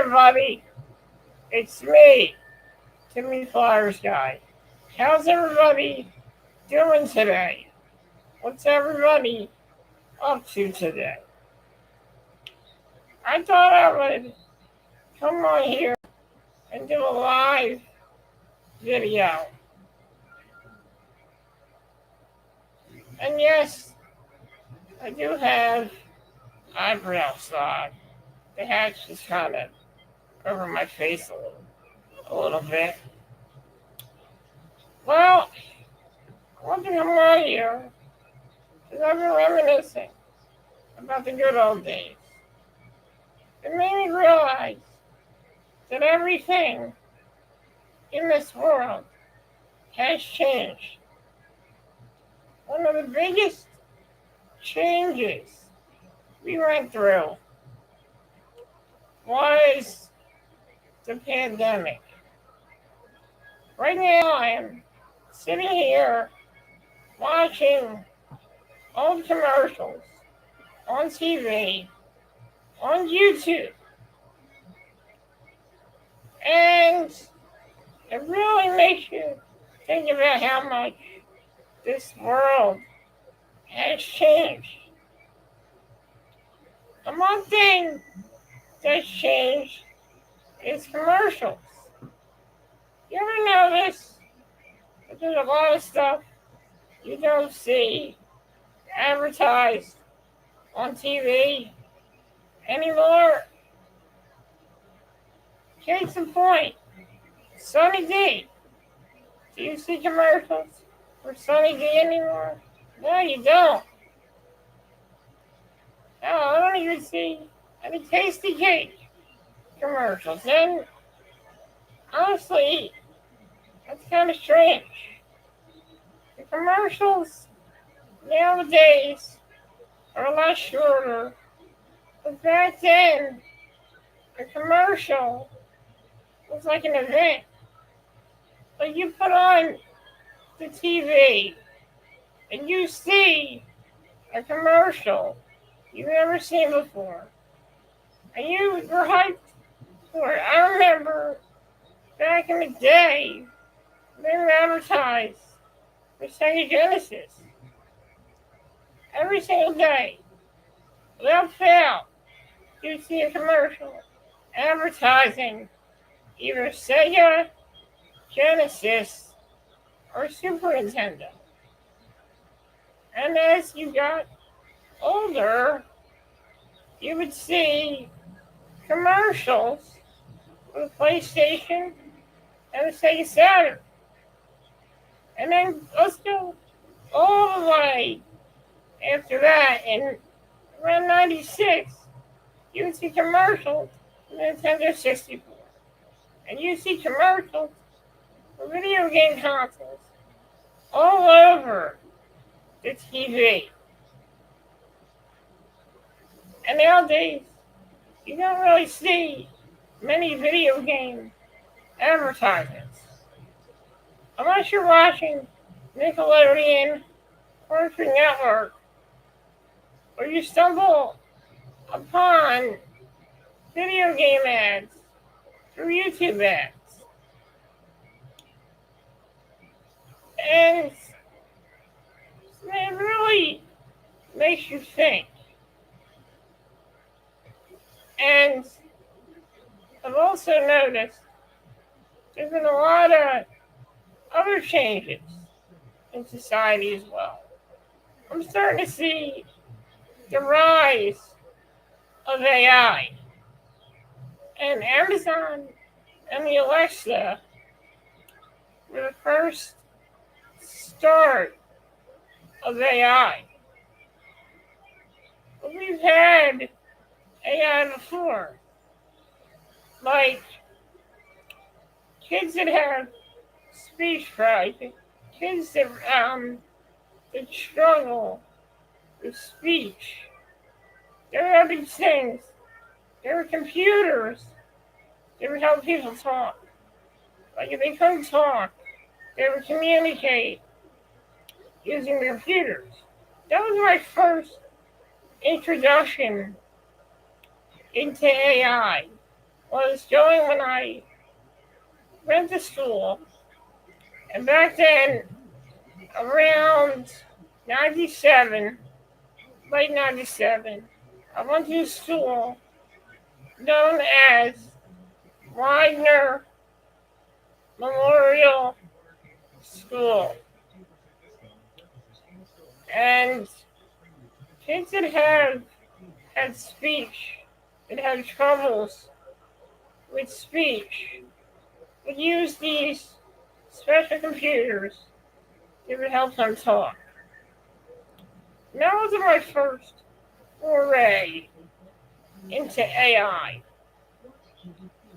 everybody, it's me, Timmy Flowers Guy. How's everybody doing today? What's everybody up to today? I thought I would come on here and do a live video. And yes, I do have eyebrows on. The hat's just kind of over my face a little bit. Well, one thing I'm on here is I've been reminiscing about the good old days. It made me realize that everything in this world has changed. One of the biggest changes we went through was the pandemic. Right now I am sitting here watching old commercials on TV, on YouTube, and it really makes you think about how much this world has changed. And one thing that's changed is commercials. You ever notice that there's a lot of stuff you don't see advertised on TV anymore? Case in point, Sunny D. Do you see commercials for Sunny D anymore? No, you don't. No, I don't even see any Tasty Cake commercials. And honestly, that's kind of strange. The commercials nowadays are a lot shorter. But back then, a commercial was like an event. Like you put on the TV and you see a commercial you've never seen before. And you were hyped for it. I remember back in the day, they were advertised for Sega Genesis. Every single day, without fail, you'd see a commercial advertising either Sega, Genesis, or Super Nintendo. And as you got older, you would see commercials for the PlayStation and the Sega Saturn. And then let's go all the way after that. In around 96, you would see commercials for the Nintendo 64. And you see commercials for video game consoles all over the TV. And nowadays, you don't really see many video game advertisements. Unless you're watching Nickelodeon, Cartoon Network, or you stumble upon video game ads through YouTube ads. And it really makes you think. And I've also noticed there's been a lot of other changes in society as well. I'm starting to see the rise of AI. And Amazon and the Alexa were the first start of AI. But we've had AI before. Like kids that have speech paralysis, kids that struggle with speech. There are these things. There are computers that would help people talk. Like if they couldn't talk, they would communicate using the computers. That was my first introduction into AI. was going when I went to school. And back then, around 97, late 97, I went to school known as Widener Memorial School. And kids that had speech, that had troubles with speech, would use these special computers that would help them talk. And that was my first foray into AI.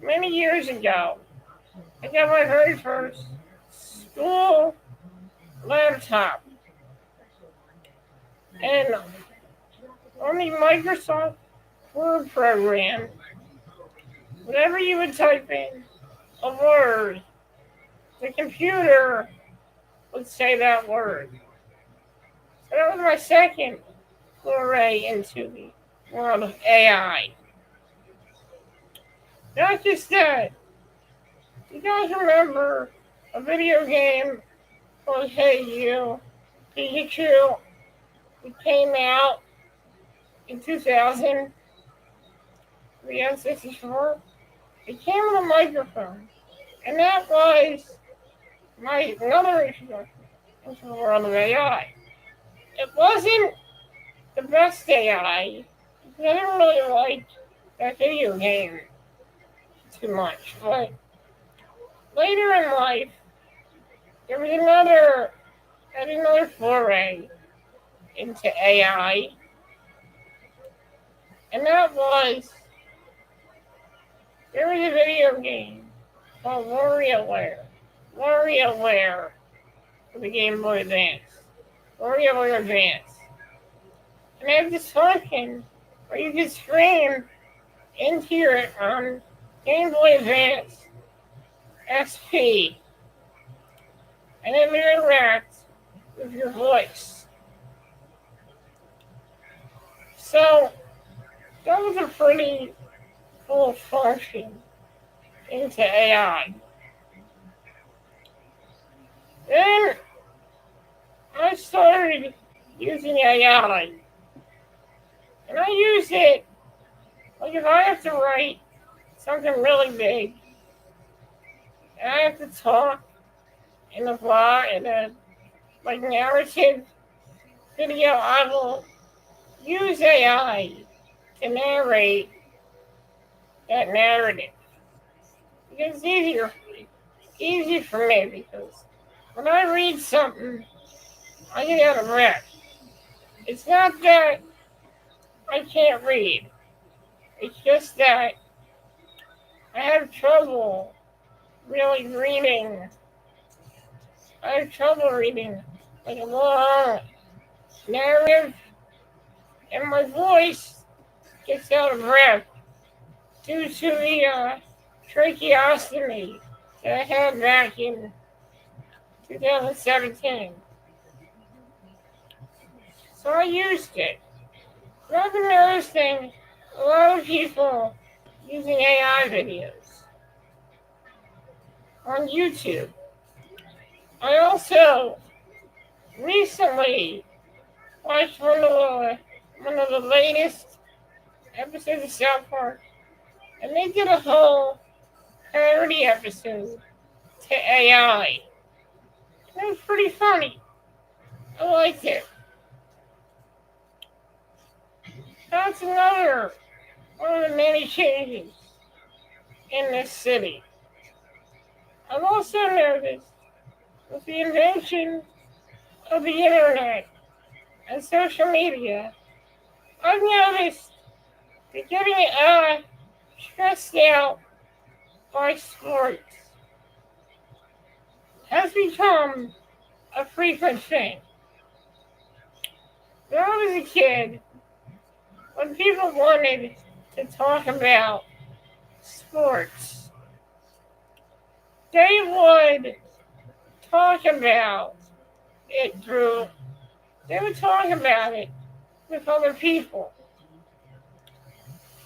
Many years ago, I got my very first school laptop. And on the Microsoft Word program, whenever you would type in a word, the computer would say that word. So that was my second foray into the world of AI. Not just that. You guys remember a video game called Hey You, Pikachu? It came out in 2000, the N64. It came with a microphone, and that was my another introduction into the world of AI. It wasn't the best AI, because I didn't really like that video game too much, but later in life, there was another foray into AI, and that was, there was a video game called WarioWare for the Game Boy Advance. WarioWare Advance. And they have this function where you can stream into your Game Boy Advance SP, and it interacts with your voice. So that was a pretty cool function into AI. Then I started using AI, and I use it like if I have to write something really big, and I have to talk in a blog, in a like narrative video, I will use AI to narrate that narrative. Because it's easier for me, because when I read something, I get out of breath. It's not that I can't read. It's just that I have trouble really reading. I have trouble reading like a long narrative, and my voice gets out of breath due to the tracheostomy that I had back in 2017. So I used it. But I've been noticing a lot of people using AI videos on YouTube. I also recently watched one of the latest episodes of South Park, and they did a whole parody episode to AI. It was pretty funny. I liked it. That's another one of the many changes in this city. I've also noticed with the invention of the internet and social media, I've noticed that getting stressed out by sports has become a frequent thing. When I was a kid, when people wanted to talk about sports, they would talk about it they would talk about it with other people.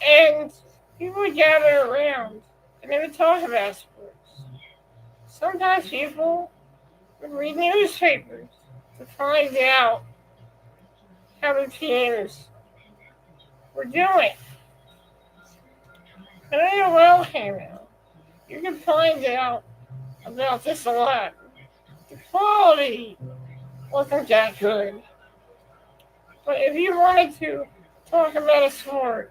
And People would gather around and they would talk about sports. Sometimes people would read newspapers to find out how the teams were doing. When AOL came out, you could find out about this a lot. The quality wasn't that good. But if you wanted to talk about a sport,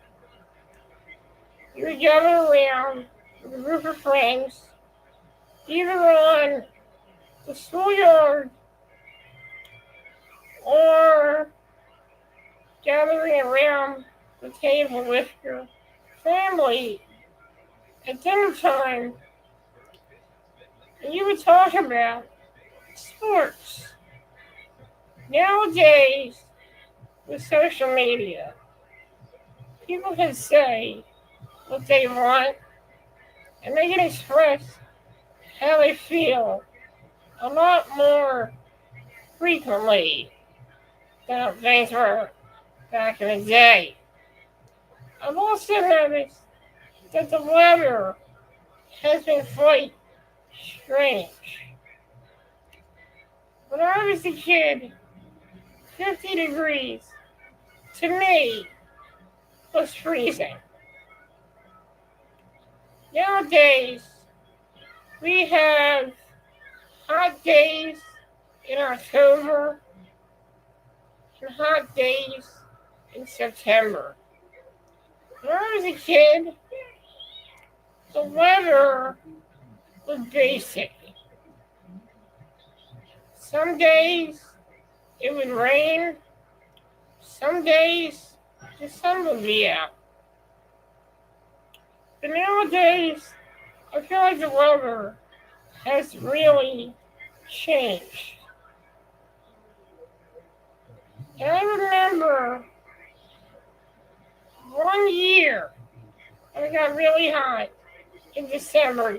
you would gather around with a group of friends, either on the schoolyard or gathering around the table with your family at dinner time, and you would talk about sports. Nowadays, with social media, people can say what they want and they can express how they feel a lot more frequently than things were back in the day. I've also noticed that the weather has been quite strange. When I was a kid, 50 degrees to me was freezing. Nowadays, we have hot days in October and hot days in September. When I was a kid, the weather was basic. Some days it would rain, some days the sun would be out. But nowadays, I feel like the weather has really changed. And I remember one year when it got really hot in December.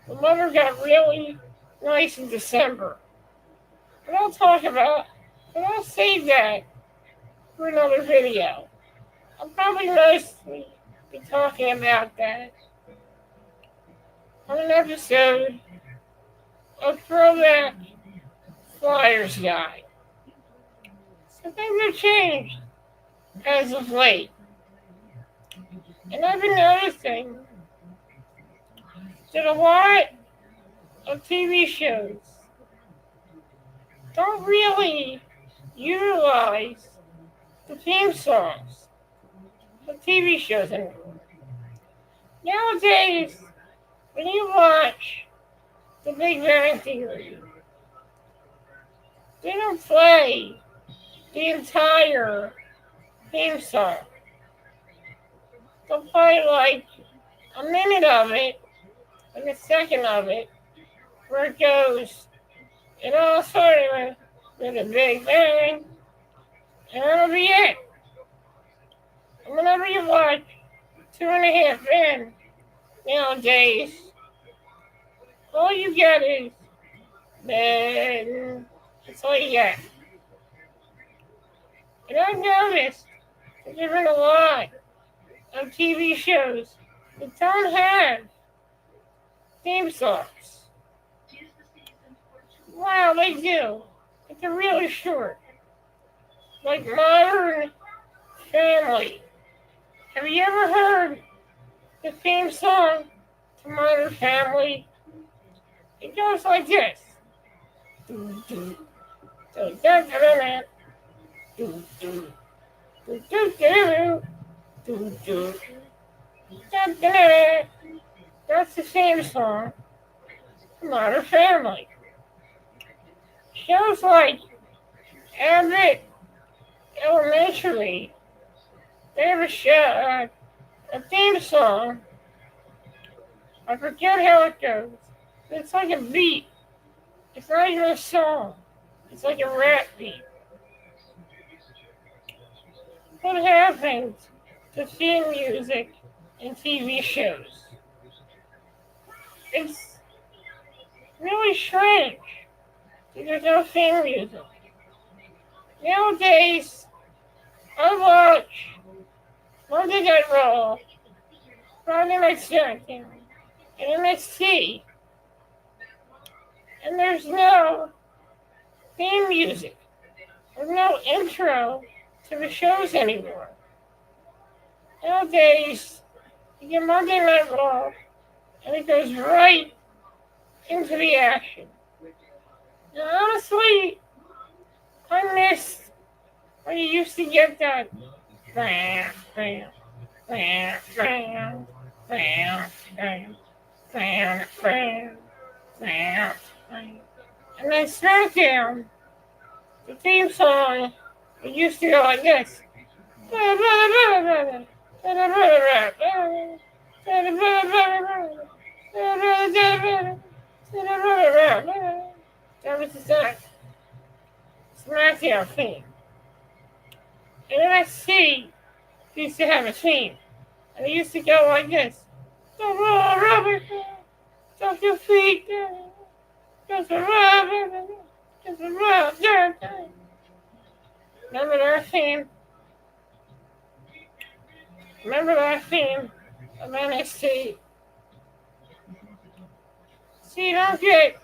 The weather got really nice in December. But I'll save that for another video. I'll probably mostly be talking about that on an episode of Throwback Flyers Guide. So things have changed as of late. And I've been noticing that a lot of TV shows don't really utilize the theme songs of TV shows anymore. Nowadays, when you watch The Big Bang Theory, they don't play the entire theme song. They'll play like a minute of it, like a second of it, where it goes, it all started with a big bang, and that'll be it. And whenever you watch 2.5 Men nowadays, all you get is Ben. That's all you get. And I've noticed that there's been a lot of TV shows that don't have theme songs. Wow, they do. But they're really short. Like Modern Family. Have you ever heard the theme song to Modern Family? It goes like this. That's the theme song to Modern Family. Shows like Abbott Elementary, they have a theme song. I forget how it goes. It's like a beat. It's not even a song. It's like a rap beat. What happens to theme music in TV shows? It's really strange. There's no theme music. Nowadays, I watch Monday Night Raw Friday Night SmackDown, and NXT, and there's no theme music. There's no intro to the shows anymore. Nowadays, you get Monday Night Raw, and it goes right into the action. Now, honestly, I miss when you used to get that bam, bam, bam, bam, bam, bam, bam, bam, bam, bam. And then SmackDown, the theme song, it used to go like this. That was the SmackDown theme. And NXT used to have a theme. And it used to go like this. Rubber, stop your feet. Just a rubber, just a rubber. Remember that theme? Remember that theme of NXT? See, don't get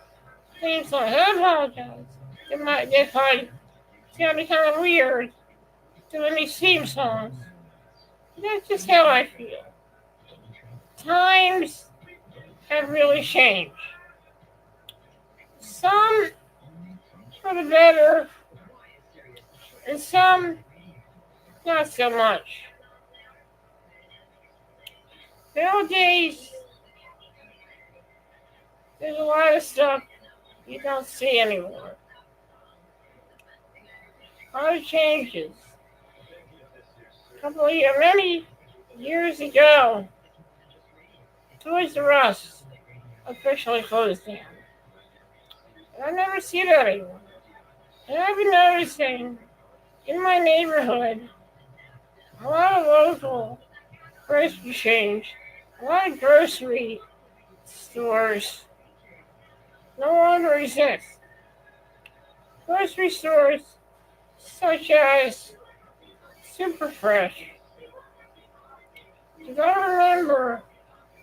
theme songs. I apologize. It's gonna be kind of weird doing these theme songs. That's just how I feel. Times have really changed. Some for the better, and some not so much. Nowadays, there's a lot of stuff you don't see anymore. A lot of changes. Many years ago, Toys R Us officially closed down. And I never see that anymore. And I've been noticing in my neighborhood a lot of local grocery chains, a lot of grocery stores no longer exist. Grocery stores such as Super Fresh. Because I remember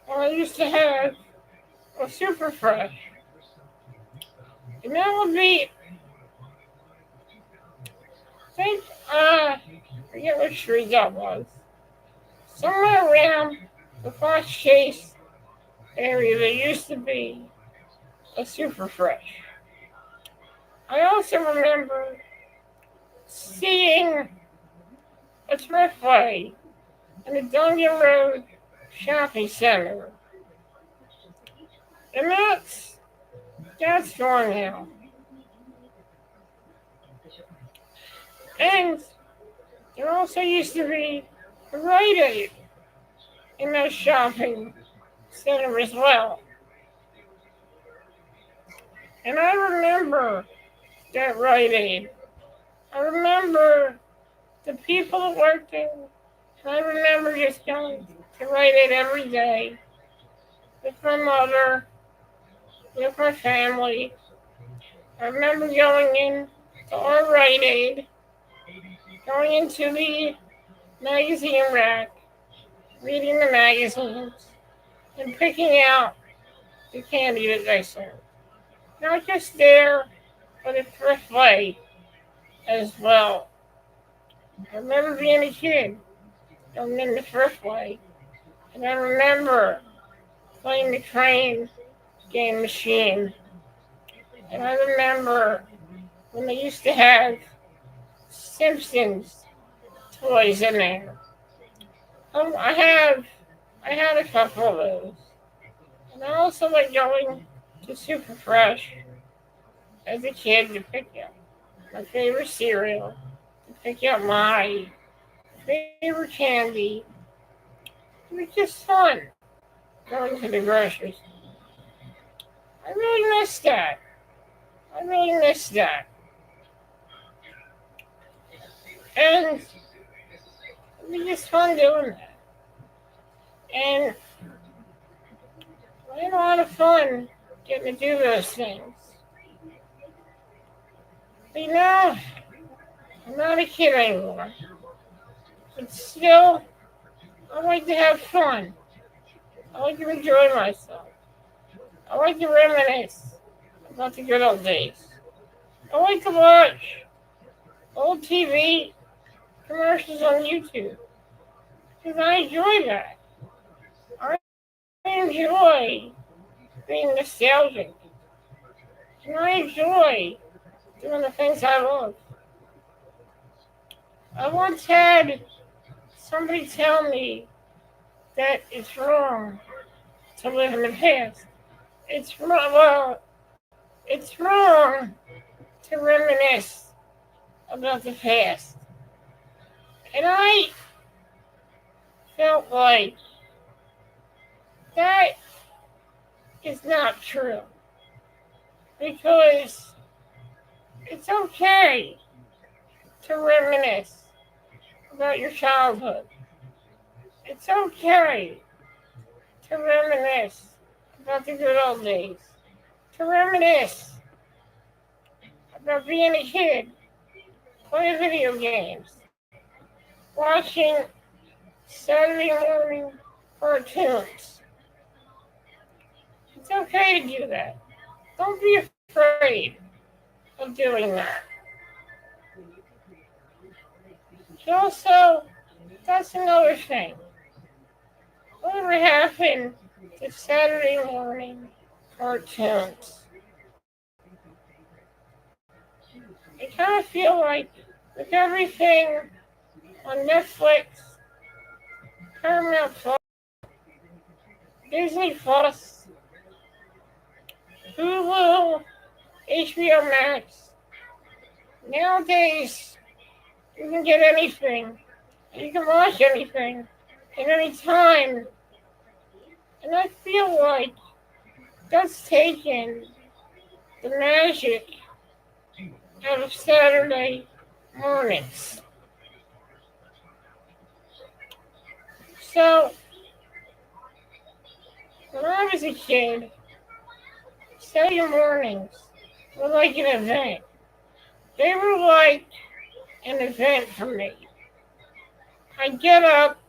when I used to have a Super Fresh. And that would be, forget what street that was. Somewhere around the Fox Chase area, there used to be a Super Fresh. I also remember seeing a Thriftway in the Dungan Road Shopping Center. And that's gone now. And there also used to be a Rite Aid in that shopping center as well. And I remember that Rite Aid. I remember the people that worked there. And I remember just going to Rite Aid every day with my mother, with my family. I remember going in to our Rite Aid, going into the magazine rack, reading the magazines, and picking out the candy that they sold. Not just there, but at Thriftway as well. I remember being a kid, going in the Thriftway, and I remember playing the train game machine. And I remember when they used to have Simpsons toys in there. I had a couple of those. And I also like going to Super Fresh as a kid to pick up my favorite cereal, to pick up my favorite candy. It was just fun going to the grocery store. I really miss that. And it was just fun doing that. And I had a lot of fun getting to do those things. But I'm not a kid anymore. But still, I like to have fun. I like to enjoy myself. I like to reminisce about the good old days. I like to watch old TV commercials on YouTube because I enjoy that. I enjoy being nostalgic. And I enjoy doing the things I love. I once had somebody tell me that it's wrong to live in the past. It's wrong. Well, it's wrong to reminisce about the past. And I felt like that is not true because it's okay to reminisce about your childhood. It's okay to reminisce about the good old days. To reminisce about being a kid, playing video games, watching Saturday morning cartoons. It's okay to do that. Don't be afraid of doing that. Also, that's another thing. Whatever happened to Saturday morning cartoons? I kind of feel like with everything on Netflix, Paramount Plus, Disney Plus, Hulu, HBO Max, nowadays you can get anything. You can watch anything at any time. And I feel like that's taken the magic out of Saturday mornings. So, when I was a kid, Saturday mornings were like an event. They were like an event for me. I'd get up,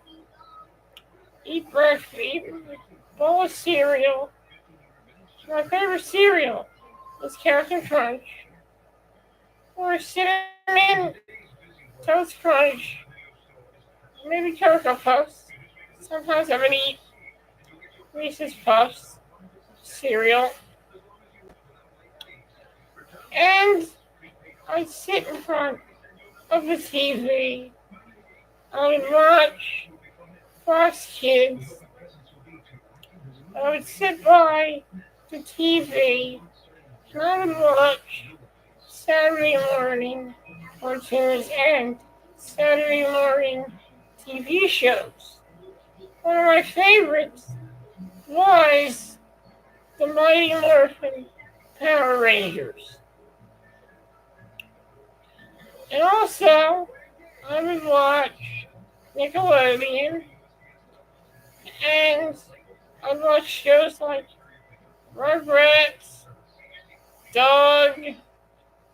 eat breakfast, eat a bowl of cereal. My favorite cereal was Captain Crunch. Or Cinnamon Toast Crunch, maybe Cocoa Puffs. Sometimes I would eat Reese's Puffs, cereal. And I'd sit in front of the TV. I would watch Fox Kids. I would sit by the TV and I would watch Saturday morning cartoons and Saturday morning TV shows. One of my favorites was the Mighty Morphin Power Rangers. And also, I would watch Nickelodeon, and I'd watch shows like Rugrats, Doug,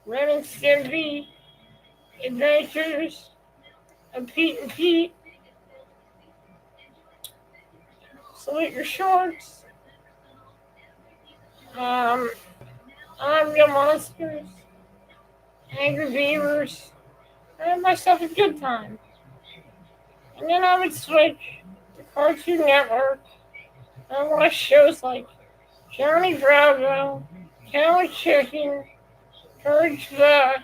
Ren and Stimpy, Adventures of Pete and Pete, Salute Your Shorts, I'm Real Monsters, Angry Beavers. I had myself a good time. And then I would switch to Cartoon Network and watch shows like Johnny Bravo, Cow and Chicken, Courage the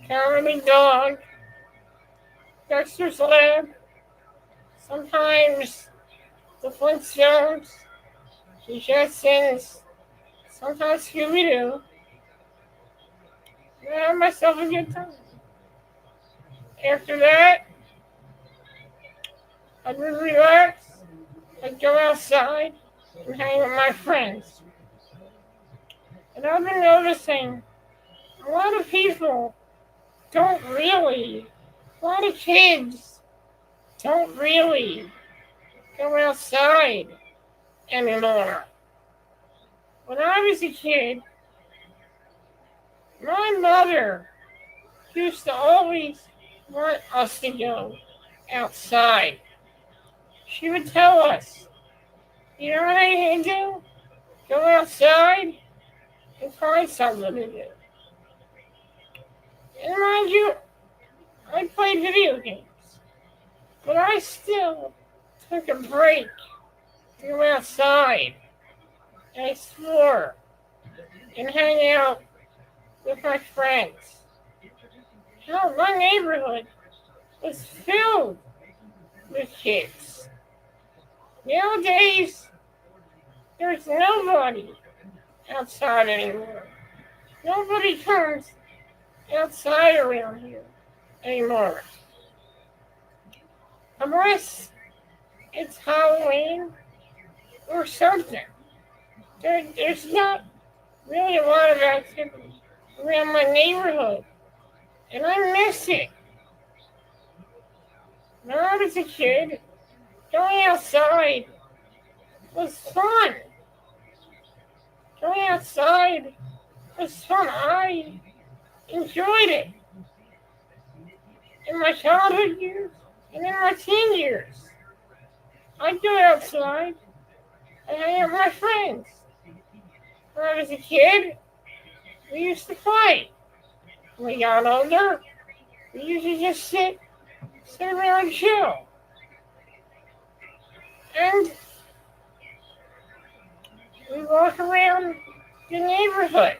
Cowardly Dog, Dexter's Lab, sometimes the Flintstones, the Jetsons, sometimes Scooby-Doo. And I had myself a good time. After that, I would relax, I'd go outside and hang with my friends. And I've been noticing a lot of people a lot of kids don't really go outside anymore. When I was a kid, my mother used to always want us to go outside. She would tell us You know what I need to do? Go outside and find something to do. And mind you, I played video games, but I still took a break to go outside and explore and hang out with my friends. Hell, my neighborhood was filled with kids. Nowadays, there's nobody outside anymore. Nobody comes outside around here anymore. Unless it's Halloween or something. There's not really a lot of activity around my neighborhood. And I miss it. When I was a kid, going outside was fun. Going outside was fun. I enjoyed it. In my childhood years and in my teen years, I'd go outside and hang out with my friends. When I was a kid, we used to play. When we got older, we used to just sit around and chill. And we walk around the neighborhood.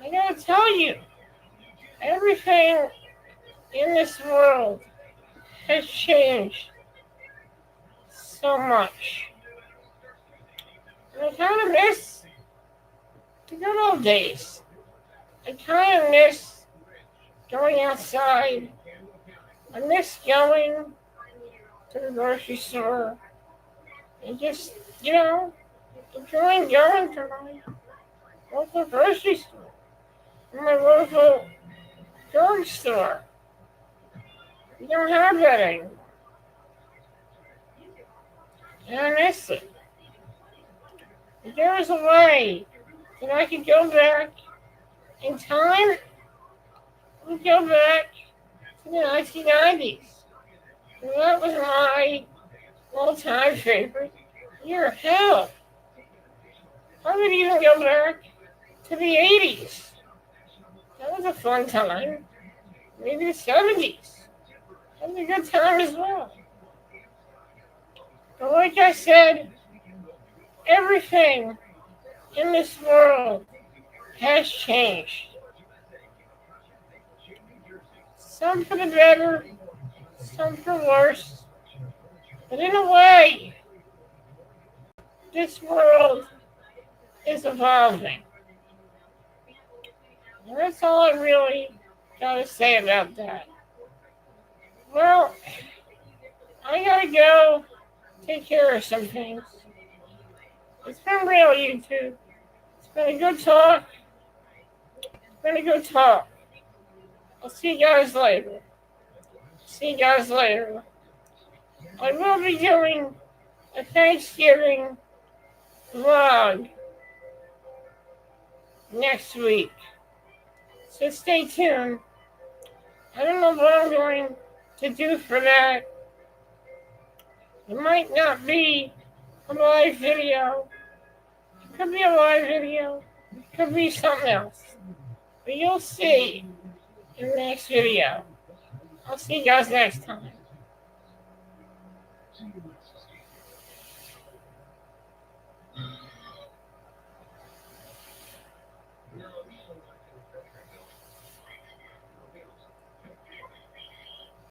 I gotta tell you, everything in this world has changed so much. And I kind of miss the good old days. I kind of miss going outside. I miss going to the grocery store and just, enjoying going to my local grocery store, my local drugstore. We don't have that anymore. And I miss it. If there was a way that I could go back in time, we'd go back to the 1990s. And that was my all-time favorite year. Hell, I would even go back to the 80s. That was a fun time. Maybe the 70s. That was a good time as well. But like I said, everything in this world has changed. Some for the better, some for worse. But in a way, this world is evolving. And that's all I really gotta say about that. Well, I gotta go take care of some things. It's been real, YouTube. It's been a good talk. I'll see you guys later. I will be doing a Thanksgiving vlog next week. So stay tuned. I don't know what I'm going to do for that. It might not be a live video. It could be a live video. It could be something else. But you'll see in the next video. I'll see you guys next time.